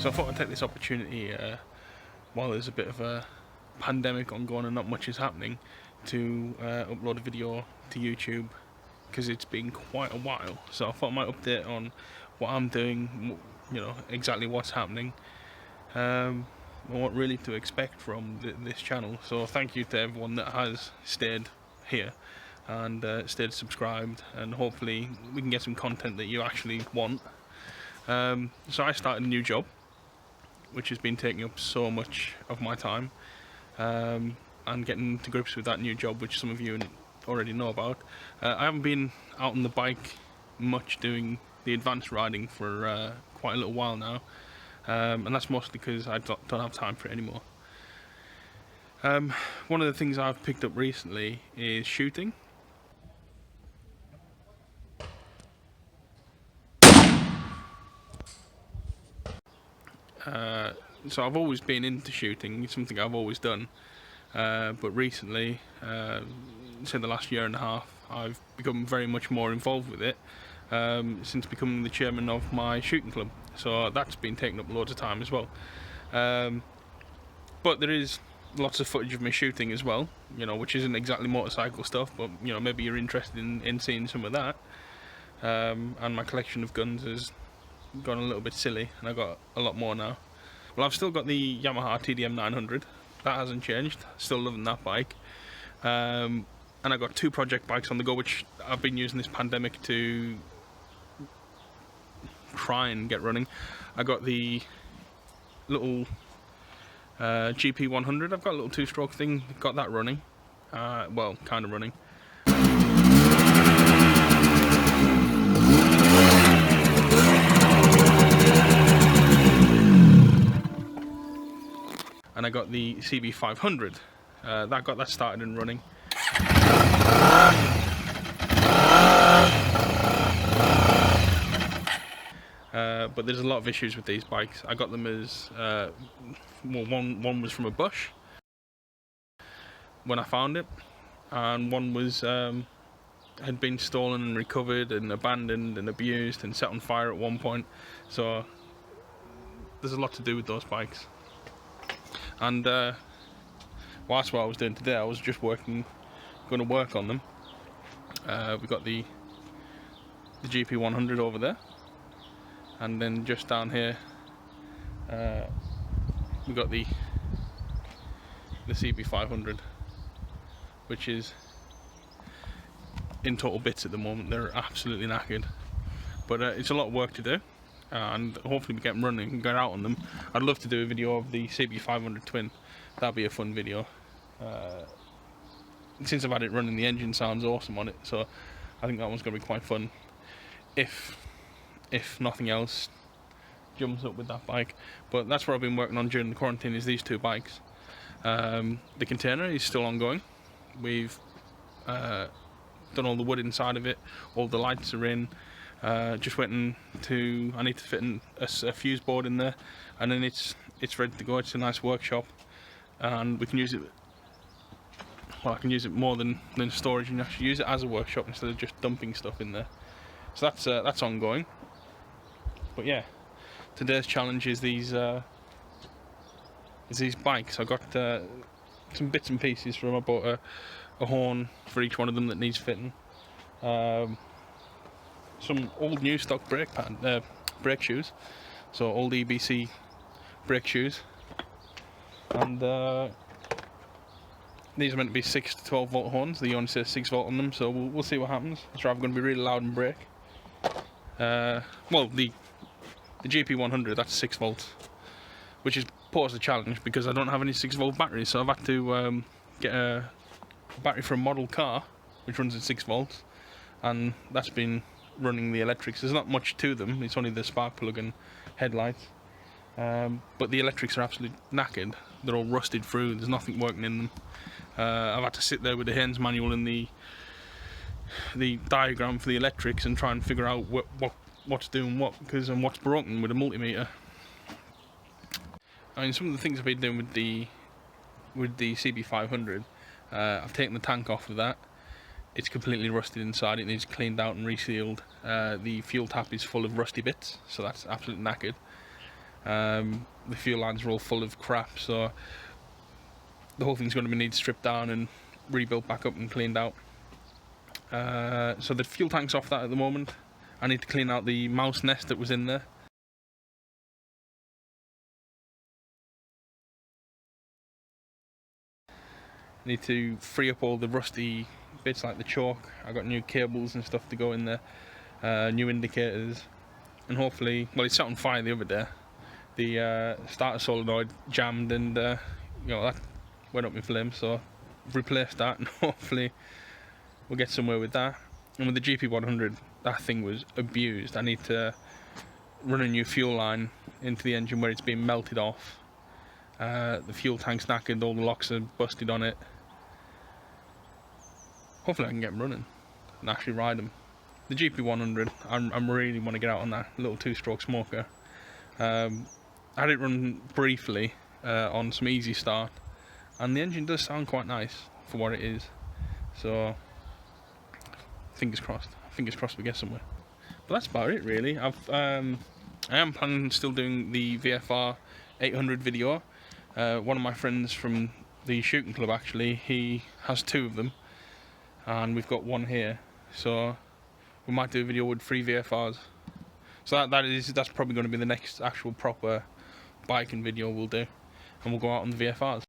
So I thought I'd take this opportunity while there's a bit of a pandemic ongoing and not much is happening to upload a video to YouTube, because it's been quite a while. So I thought I might update on what I'm doing, exactly what's happening, and what really to expect from this channel. So thank you to everyone that has stayed here and stayed subscribed, and hopefully we can get some content that you actually want. So I started a new job, which has been taking up so much of my time, and getting to grips with that new job, which some of you already know about. I haven't been out on the bike much doing the advanced riding for quite a little while now, and that's mostly because I don't have time for it anymore. One of the things I've picked up recently is shooting. So I've always been into shooting, it's something I've always done, but recently, say the last year and a half, I've become very much more involved with it, since becoming the chairman of my shooting club. So that's been taking up loads of time as well. But there is lots of footage of me shooting as well, which isn't exactly motorcycle stuff, but maybe you're interested in seeing some of that. And my collection of guns has gone a little bit silly, and I've got a lot more now. Well, I've still got the Yamaha TDM 900, that hasn't changed, still loving that bike. And I've got two project bikes on the go, which I've been using this pandemic to try and get running. I got the little GP 100, I've got a little two-stroke thing, got that running, well, kind of running. And I got the CB 500, that got that started and running. But there's a lot of issues with these bikes. I got them as well, one was from a bush when I found it, and one was had been stolen and recovered and abandoned and abused and set on fire at one point. So there's a lot to do with those bikes. And whilst what I was doing today, I was just going to work on them. We got the GP 100 over there, and then just down here we got the CB 500, which is in total bits at the moment. They're absolutely knackered, but it's a lot of work to do, and hopefully we get them running and get out on them. I'd love to do a video of the CB 500 twin. That'd be a fun video. Since I've had it running, the engine sounds awesome on it, so I think that one's going to be quite fun. If nothing else jumps up with that bike. But that's what I've been working on during the quarantine, is these two bikes. The container is still ongoing. We've done all the wood inside of it, all the lights are in. Just waiting to, I need to fit in a fuse board in there, and then it's ready to go. It's a nice workshop, and we can use it, well, I can use it more than storage, and actually use it as a workshop instead of just dumping stuff in there. So that's ongoing. But yeah, today's challenge is these bikes. I got some bits and pieces from, I bought a horn for each one of them that needs fitting. Some old new stock brake shoes, so old EBC brake shoes, and these are meant to be 6 to 12 volt horns. They only say 6 volt on them, so we'll see what happens. It's either going to be really loud and break. Well, the GP 100, that's 6 volts, which is posed a challenge because I don't have any 6 volt batteries, so I've had to get a battery for a model car which runs at 6 volts, and that's been running the electrics. There's not much to them, it's only the spark plug and headlights, but the electrics are absolutely knackered. They're all rusted through, there's nothing working in them. I've had to sit there with the Haynes manual and the diagram for the electrics and try and figure out what's doing what, and what's broken with a multimeter. I mean, some of the things I've been doing with the CB 500, I've taken the tank off of that. It's completely rusted inside, it needs cleaned out and resealed. The fuel tap is full of rusty bits, so that's absolutely knackered. The fuel lines are all full of crap, so the whole thing's going to need stripped down and rebuilt back up and cleaned out. So the fuel tank's off that at the moment. I need to clean out the mouse nest that was in there. I need to free up all the rusty bits like the choke. I got new cables and stuff to go in there, new indicators, and hopefully, well, it set on fire the other day. The starter solenoid jammed and that went up in flames, so I've replaced that and hopefully we'll get somewhere with that. And with the GP100, that thing was abused. I need to run a new fuel line into the engine where it's been melted off. The fuel tank's knackered, all the locks are busted on it. Hopefully I can get them running and actually ride them. The GP100, I really want to get out on that little 2-stroke smoker. I had it run briefly on some easy start, and the engine does sound quite nice for what it is. So fingers crossed we get somewhere. But that's about it really. I am planning on still doing the VFR 800 video. One of my friends from the shooting club, actually, he has 2 of them, and we've got 1 here, so we might do a video with 3 VFRs. So that's probably going to be the next actual proper biking video we'll do, and we'll go out on the VFRs.